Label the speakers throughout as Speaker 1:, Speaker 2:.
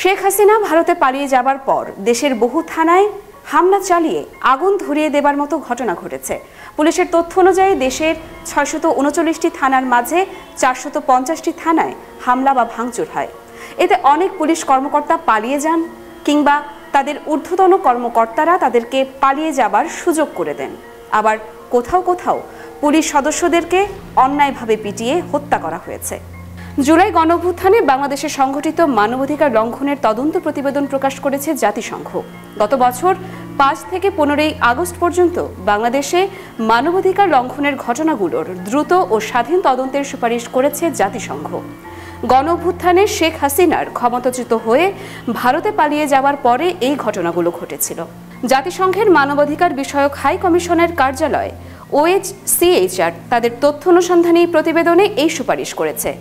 Speaker 1: শেখ হাসিনা ভারতে পালিয়ে যাবার পর দেশের বহু থানায় হামলা চালিয়ে আগুন ধরিয়ে দেবার মতো ঘটনা ঘটেছে। পুলিশের তথ্য অনুযায়ী দেশের 639টি থানার মাঝে 450টি থানায় হামলা বা ভাঙচুর হয়। এতে অনেক পুলিশ কর্মকর্তা পালিয়ে যান কিংবা তাদের ঊর্ধ্বতন কর্মকর্তারা তাদেরকে পালিয়ে যাবার সুযোগ করে দেন। আবার কোথাও কোথাও পুলিশ সদস্যদেরকে অন্যায়ভাবে পিটিয়ে হত্যা করা হয়েছে। জুলাই গণঅভ্যুত্থানে বাংলাদেশে সংঘটিত মানবাধিকার লঙ্ঘনের তদন্ত প্রতিবেদন প্রকাশ করেছে জাতিসংঘ। গত বছর 5 থেকে 15 আগস্ট পর্যন্ত বাংলাদেশে মানবাধিকার লঙ্ঘনের ঘটনাগুলোর দ্রুত ও স্বাধীন তদন্তের সুপারিশ করেছে জাতিসংঘ। গণঅভ্যুত্থানে শেখ হাসিনার ক্ষমতাচ্যুত হয়ে ভারতে পালিয়ে যাওয়ার পরে এই ঘটনাগুলো ঘটেছিল। জাতিসংঘের মানবাধিকার বিষয়ক হাই কমিশনের কার্যালয় OHCHR তাদের তথ্য অনুসন্ধানী প্রতিবেদনে এই সুপারিশ করেছে।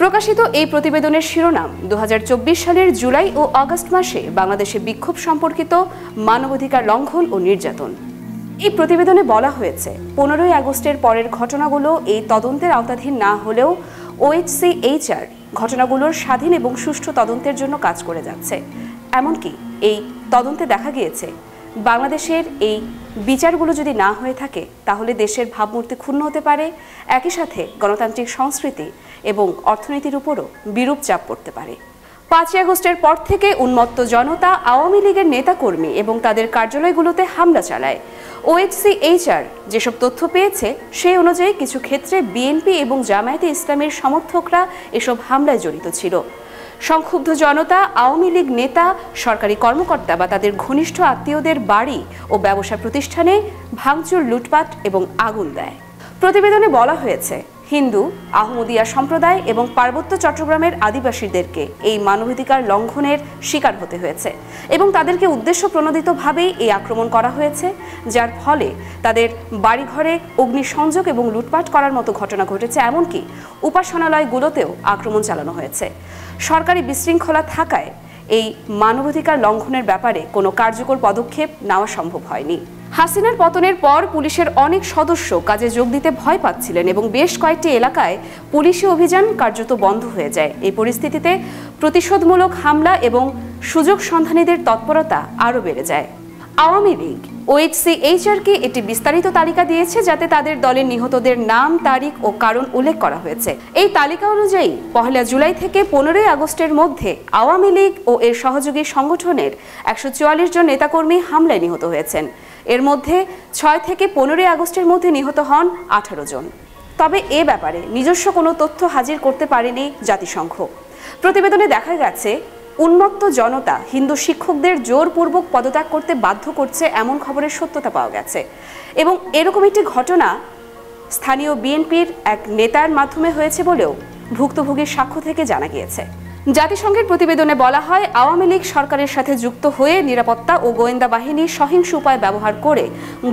Speaker 1: প্রকাশিত এই প্রতিবেদনের শিরোনাম 2024 সালের জুলাই ও আগস্ট মাসে বাংলাদেশে বিক্ষোভ সম্পর্কিত মানবাধিকার লঙ্ঘন ও নির্যাতন। এই প্রতিবেদনে বলা হয়েছে 15 আগস্টের পরের ঘটনাগুলো এই তদন্তের আওতাধীন না হলেও OHCHR ঘটনাগুলোর স্বাধীন এবং সুষ্ঠু তদন্তের জন্য কাজ করে যাচ্ছে। এমনকি এই তদন্তে দেখা গিয়েছে বাংলাদেশের এই বিচারগুলো যদি না হয়ে থাকে তাহলে দেশের ভাবমূর্তি ক্ষুণ্ণ হতে পারে, একই সাথে গণতান্ত্রিক সংস্কৃতি এবং অর্থনীতির উপরও বিরূপ চাপ পড়তে পারে। 5 আগস্টের পর থেকে উন্মত্ত জনতা আওয়ামী লীগের নেতাকর্মী এবং তাদের কার্যালয়গুলোতে হামলা চালায়। OHCHR যেসব তথ্য পেয়েছে সেই অনুযায়ী কিছু ক্ষেত্রে বিএনপি এবং জামায়াতে ইসলামের সমর্থকরা এসব হামলায় জড়িত ছিল। সংক্ষুব্ধ জনতা আওয়ামী লীগ নেতা, সরকারি কর্মকর্তা বা তাদের ঘনিষ্ঠ আত্মীয়দের বাড়ি ও ব্যবসা প্রতিষ্ঠানে ভাঙচুর, লুটপাট এবং আগুন দেয়। প্রতিবেদনে বলা হয়েছে হিন্দু, আহমদিয়া সম্প্রদায় এবং পার্বত্য চট্টগ্রামের আদিবাসীদেরকে এই মানবাধিকার লঙ্ঘনের শিকার হতে হয়েছে এবং তাদেরকে উদ্দেশ্য প্রণোদিতভাবেই এই আক্রমণ করা হয়েছে, যার ফলে তাদের বাড়িঘরে অগ্নিসংযোগ এবং লুটপাট করার মতো ঘটনা ঘটেছে। এমনকি উপাসনালয়গুলোতেও আক্রমণ চালানো হয়েছে। সরকারি বিশৃঙ্খলা থাকায় এই মানবাধিকার লঙ্ঘনের ব্যাপারে কোনো কার্যকর পদক্ষেপ নেওয়া সম্ভব হয়নি। হাসিনার পতনের পর পুলিশের অনেক সদস্য কাজে যোগ দিতে ভয় পাচ্ছিলেন এবং বেশ কয়েকটি এলাকায় পুলিশি অভিযান কার্যত বন্ধ হয়ে যায়। এই পরিস্থিতিতে প্রতিশোধমূলক হামলা এবং সুযোগ সন্ধানীদের তৎপরতা আরও বেড়ে যায়। আওয়ামী লীগ OHCHR-কে একটি বিস্তারিত তালিকা দিয়েছে যাতে তাদের দলের নিহতদের নাম, তারিখ ও কারণ উল্লেখ করা হয়েছে। এই তালিকা অনুযায়ী 1 জুলাই থেকে 15 আগস্টের মধ্যে আওয়ামী লীগ ও এর সহযোগী সংগঠনের 144 জন নেতাকর্মী হামলায় নিহত হয়েছেন। এর মধ্যে 6 থেকে 15 আগস্টের মধ্যে নিহত হন 18 জন। তবে এ ব্যাপারে নিজস্ব কোনো তথ্য হাজির করতে পারেনি জাতিসংঘ। প্রতিবেদনে দেখা গেছে উন্মত্ত জনতা হিন্দু শিক্ষকদের জোরপূর্বক পদত্যাগ করতে বাধ্য করছে এমন খবরের সত্যতা পাওয়া গেছে এবং এরকম একটি ঘটনা স্থানীয় বিএনপির এক নেতার মাধ্যমে হয়েছে বলেও ভুক্তভোগীর সাক্ষ্য থেকে জানা গিয়েছে। জাতিসংঘের প্রতিবেদনে বলা হয় আওয়ামী লীগ সরকারের সাথে যুক্ত হয়ে নিরাপত্তা ও গোয়েন্দা বাহিনীর সহিংস উপায় ব্যবহার করে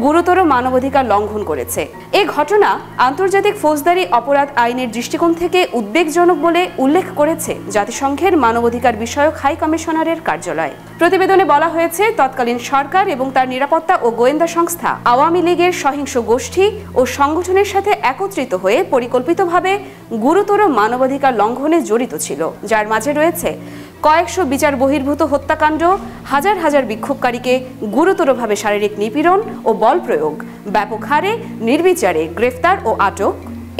Speaker 1: গুরুতর মানবাধিকার লঙ্ঘন করেছে। এ ঘটনা আন্তর্জাতিক ফৌজদারি অপরাধ আইনের দৃষ্টিকোণ থেকে উদ্বেগজনক বলে উল্লেখ করেছে জাতিসংঘের মানবাধিকার বিষয়ক হাই কমিশনারের কার্যালয়। প্রতিবেদনে বলা হয়েছে তৎকালীন সরকার এবং তার নিরাপত্তা ও গোয়েন্দা সংস্থা আওয়ামী লীগের সহিংস গোষ্ঠী ও সংগঠনের সাথে একত্রিত হয়ে পরিকল্পিতভাবে গুরুতর মানবাধিকার লঙ্ঘনে জড়িত ছিল, যার মাঝে রয়েছে কয়েকশো বিচার বহির্ভূত হত্যাকাণ্ড, হাজার হাজার বিক্ষোভকারীকে গুরুতরভাবে শারীরিক নিপীড়ন ও বল প্রয়োগ, ব্যাপক হারে নির্বিচারে গ্রেফতার ও আটক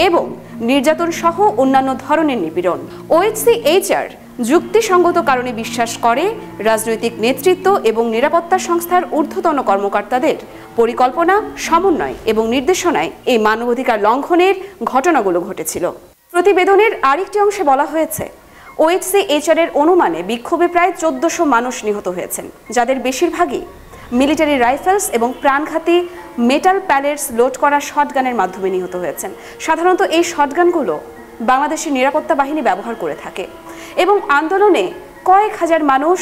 Speaker 1: এবং নির্যাতন সহ অন্যান্য ধরনের নিপীড়ন। OHCHR যুক্তিসঙ্গত কারণে বিশ্বাস করে রাজনৈতিক নেতৃত্ব এবং নিরাপত্তা সংস্থার ঊর্ধ্বতন কর্মকর্তাদের পরিকল্পনা, সমন্বয় এবং নির্দেশনায় এই মানবাধিকার লঙ্ঘনের ঘটনাগুলো ঘটেছিল। প্রতিবেদনের আরেকটি অংশে বলা হয়েছে OHCHR-এর অনুমানে বিক্ষোভে প্রায় 1400 মানুষ নিহত হয়েছেন, যাদের বেশিরভাগই মিলিটারি রাইফেলস এবং প্রাণঘাতী মেটাল প্যালেটস লোড করা শটগানের মাধ্যমে নিহত হয়েছেন। সাধারণত এই শটগানগুলো বাংলাদেশের নিরাপত্তা বাহিনী ব্যবহার করে থাকে এবং আন্দোলনে কয়েক হাজার মানুষ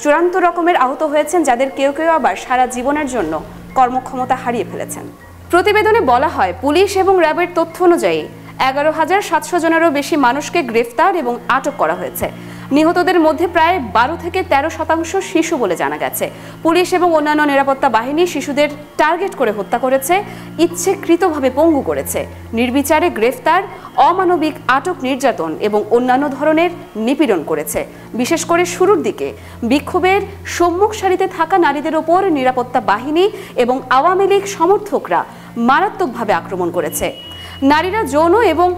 Speaker 1: চূড়ান্ত রকমের আহত হয়েছেন, যাদের কেউ কেউ আবার সারা জীবনের জন্য কর্মক্ষমতা হারিয়ে ফেলেছেন। প্রতিবেদনে বলা হয় পুলিশ এবং র্যাবের তথ্য অনুযায়ী 11,700 জনেরও বেশি মানুষকে গ্রেফতার এবং আটক করা হয়েছে। নিহতদের মধ্যে প্রায় 12 থেকে 13% শিশু বলে জানা গেছে। পুলিশ এবং অন্যান্য নিরাপত্তা বাহিনী শিশুদের টার্গেট করে হত্যা করেছে, ইচ্ছাকৃতভাবে পঙ্গু করেছে, নির্বিচারে গ্রেফতার, অমানবিক আটক, নির্যাতন এবং অন্যান্য ধরনের নিপীড়ন করেছে। বিশেষ করে শুরুর দিকে বিক্ষোভের সম্মুখ সারিতে থাকা নারীদের ওপর নিরাপত্তা বাহিনী এবং আওয়ামী লীগ সমর্থকরা মারাত্মকভাবে আক্রমণ করেছে। নারীরা যৌন এবং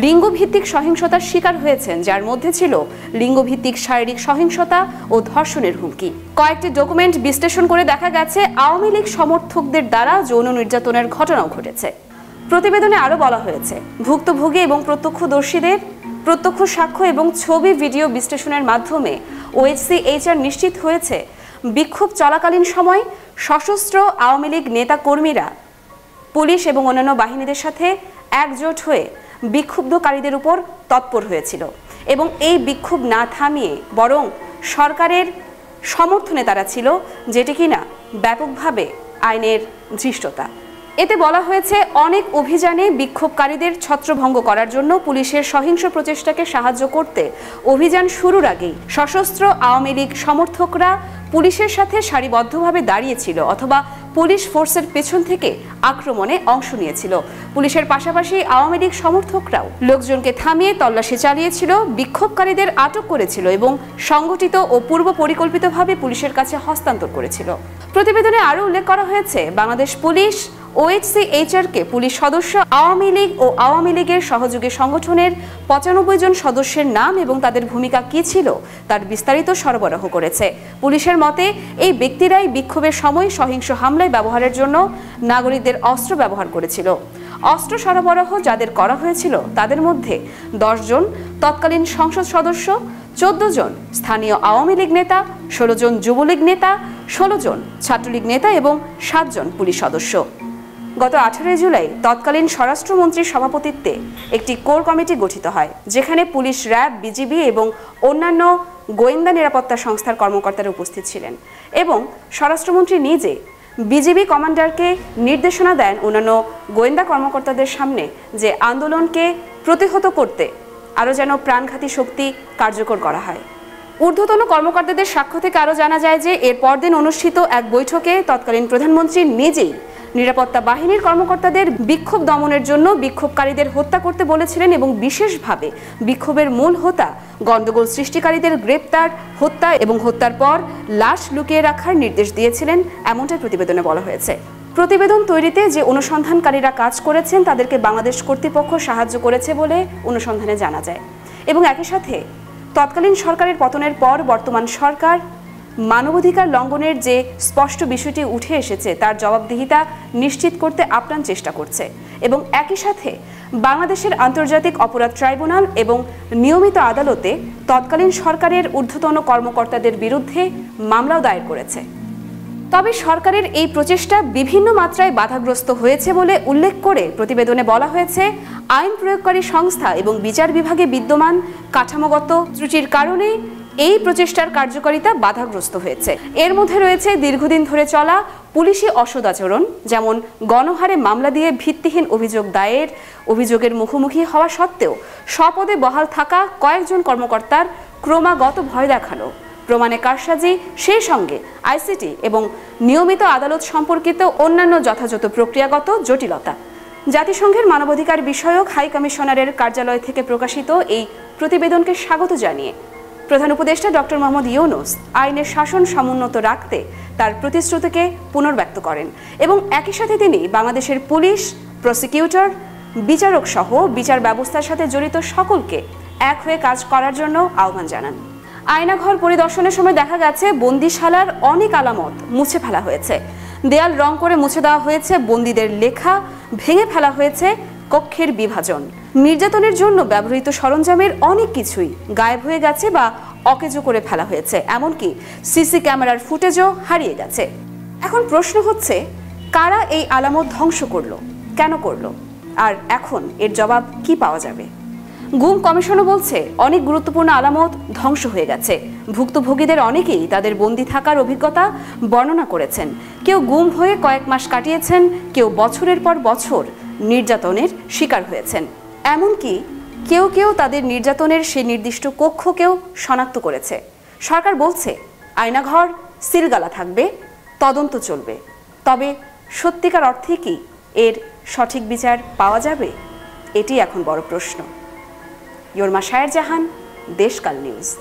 Speaker 1: লিঙ্গভিত্তিক সহিংসতার শিকার হয়েছেন, যার মধ্যে ছিল লিঙ্গভিত্তিক শারীরিক সহিংসতা ও ধর্ষণের হুমকি। কয়েকটি ডকুমেন্ট বিশ্লেষণ করে দেখা গেছে আওয়ামী লীগ সমর্থকদের দ্বারা যৌন নির্যাতনের ঘটনাও ঘটেছে। প্রতিবেদনে আরও বলা হয়েছে, ভুক্তভোগী এবং প্রত্যক্ষদর্শীদের প্রত্যক্ষ সাক্ষ্য এবং ছবি ভিডিও বিশ্লেষণের মাধ্যমে OHCHR নিশ্চিত হয়েছে বিক্ষোভ চলাকালীন সময় সশস্ত্র আওয়ামী লীগ নেতা কর্মীরা পুলিশ এবং অন্যান্য বাহিনীদের সাথে একজোট হয়ে বিক্ষুব্ধকারীদের উপর তৎপর হয়েছিল এবং এই বিক্ষোভ না থামিয়ে বরং সরকারের সমর্থনে তারা ছিল, যেটি কিনা ব্যাপকভাবে আইনের ধৃষ্টতা। এতে বলা হয়েছে, অনেক অভিযানে বিক্ষোভকারীদের ছত্রভঙ্গ করার জন্য পুলিশের সহিংস প্রচেষ্টাকে সাহায্য করতে অভিযান শুরুর আগেই সশস্ত্র আওয়ামী লীগ সমর্থকরা পুলিশের সাথে সারিবদ্ধভাবে দাঁড়িয়েছিল অথবা পুলিশ ফোর্সের পেছন থেকে আক্রমণে অংশ নিয়েছিল। পুলিশের পাশাপাশি আওয়ামী লীগ সমর্থকরাও লোকজনকে থামিয়ে তল্লাশি চালিয়েছিল, বিক্ষোভকারীদের আটক করেছিল এবং সংগঠিত ও পূর্ব পরিকল্পিতভাবে পুলিশের কাছে হস্তান্তর করেছিল। প্রতিবেদনে আরও উল্লেখ করা হয়েছে, বাংলাদেশ পুলিশ OHCHR-কে পুলিশ সদস্য, আওয়ামী লীগ ও আওয়ামী লীগের সহযোগী সংগঠনের 95 জন সদস্যের নাম এবং তাদের ভূমিকা কী ছিল তার বিস্তারিত সরবরাহ করেছে। পুলিশের মতে, এই ব্যক্তিরাই বিক্ষোভের সময় সহিংস হামলায় ব্যবহারের জন্য নাগরিকদের অস্ত্র ব্যবহার করেছিল। অস্ত্র সরবরাহ যাদের করা হয়েছিল তাদের মধ্যে 10 জন তৎকালীন সংসদ সদস্য, 14 জন স্থানীয় আওয়ামী লীগ নেতা, 16 জন যুবলীগ নেতা, 16 জন ছাত্রলীগ নেতা এবং 7 জন পুলিশ সদস্য। গত 18 জুলাই তৎকালীন স্বরাষ্ট্রমন্ত্রীর সভাপতিত্বে একটি কোর কমিটি গঠিত হয়, যেখানে পুলিশ, র্যাব, বিজিবি এবং অন্যান্য গোয়েন্দা নিরাপত্তা সংস্থার কর্মকর্তারা উপস্থিত ছিলেন এবং স্বরাষ্ট্রমন্ত্রী নিজে বিজিবি কমান্ডারকে নির্দেশনা দেন অন্যান্য গোয়েন্দা কর্মকর্তাদের সামনে যে আন্দোলনকে প্রতিহত করতে আরও যেন প্রাণঘাতী শক্তি কার্যকর করা হয়। ঊর্ধ্বতন কর্মকর্তাদের সাক্ষ্য থেকে আরও জানা যায় যে এর পরদিন অনুষ্ঠিত এক বৈঠকে তৎকালীন প্রধানমন্ত্রী নিজেই নিরাপত্তা বাহিনীর কর্মকর্তাদের বিক্ষোভ দমনের জন্য বিক্ষোভকারীদের হত্যা করতে বলেছিলেন এবং বিশেষভাবে বিক্ষোভের মূল হোতা গণ্ডগোল সৃষ্টিকারীদের গ্রেপ্তার, হত্যা এবং হত্যার পর লাশ লুকিয়ে রাখার নির্দেশ দিয়েছিলেন, এমনটাই প্রতিবেদনে বলা হয়েছে। প্রতিবেদন তৈরিতে যে অনুসন্ধানকারীরা কাজ করেছেন তাদেরকে বাংলাদেশ কর্তৃপক্ষ সাহায্য করেছে বলে অনুসন্ধানে জানা যায় এবং একই সাথে তৎকালীন সরকারের পতনের পর বর্তমান সরকার মানবাধিকার লঙ্ঘনের যে স্পষ্ট বিষয়টি উঠে এসেছে তার জবাবদিহিতা নিশ্চিত করতে আপ্রাণ চেষ্টা করছে এবং একই সাথে বাংলাদেশের আন্তর্জাতিক অপরাধ ট্রাইব্যুনাল এবং নিয়মিত আদালতে তৎকালীন সরকারের ঊর্ধ্বতন কর্মকর্তাদের বিরুদ্ধে মামলাও দায়ের করেছে। তবে সরকারের এই প্রচেষ্টা বিভিন্ন মাত্রায় বাধাগ্রস্ত হয়েছে বলে উল্লেখ করে প্রতিবেদনে বলা হয়েছে, আইন প্রয়োগকারী সংস্থা এবং বিচার বিভাগে বিদ্যমান কাঠামোগত ত্রুটির কারণে এই প্রচেষ্টার কার্যকারিতা বাধাগ্রস্ত হয়েছে। এর মধ্যে রয়েছে দীর্ঘদিন ধরে চলা পুলিশি অসদাচরণ, যেমন গণহারে মামলা দিয়ে ভিত্তিহীন অভিযোগ দায়ের, অভিযোগের মুখোমুখি হওয়া সত্ত্বেও স্বপদে বহাল থাকা কয়েকজন কর্মকর্তার ক্রমাগত ভয় দেখানো, প্রমাণে কারসাজি, সেই সঙ্গে আইসিটি এবং নিয়মিত আদালত সম্পর্কিত অন্যান্য যথাযথ প্রক্রিয়াগত জটিলতা। জাতিসংঘের মানবাধিকার বিষয়ক হাই কমিশনারের কার্যালয় থেকে প্রকাশিত এই প্রতিবেদনকে স্বাগত জানিয়ে প্রধান উপদেষ্টা ডক্টর মোহাম্মদ ইউনূস আইনের শাসন সমুন্নত রাখতে তার প্রতিশ্রুতিকে পুনর্ব্যক্ত করেন এবং একই সাথে তিনি বাংলাদেশের পুলিশ, প্রসিকিউটর, বিচারক সহ বিচার ব্যবস্থার সাথে জড়িত সকলকে এক হয়ে কাজ করার জন্য আহ্বান জানান। আয়নাঘর পরিদর্শনের সময় দেখা গেছে বন্দিশালার অনেক আলামত মুছে ফেলা হয়েছে, দেয়াল রং করে মুছে দেওয়া হয়েছে, বন্দীদের লেখা ভেঙে ফেলা হয়েছে, কক্ষের বিভাজন, নির্যাতনের জন্য ব্যবহৃত সরঞ্জামের অনেক কিছুই গায়েব হয়ে গেছে বা অকেজো করে ফেলা হয়েছে, এমনকি সিসি ক্যামেরার ফুটেজও হারিয়ে গেছে। এখন প্রশ্ন হচ্ছে, কারা এই আলামত ধ্বংস করলো, কেন করলো, আর এখন এর জবাব কি পাওয়া যাবে? গুম কমিশনও বলছে অনেক গুরুত্বপূর্ণ আলামত ধ্বংস হয়ে গেছে। ভুক্তভোগীদের অনেকেই তাদের বন্দী থাকার অভিজ্ঞতা বর্ণনা করেছেন। কেউ গুম হয়ে কয়েক মাস কাটিয়েছেন, কেউ বছরের পর বছর নির্যাতনের শিকার হয়েছেন। এমনকি কেউ কেউ তাদের নির্যাতনের সেই নির্দিষ্ট কক্ষকেও শনাক্ত করেছে। সরকার বলছে আয়নাঘর সিলগালা থাকবে, তদন্ত চলবে। তবে সত্যিকার অর্থে কি এর সঠিক বিচার পাওয়া যাবে? এটি এখন বড় প্রশ্ন। ইয়র্মা শায়ের জাহান, দেশকাল নিউজ।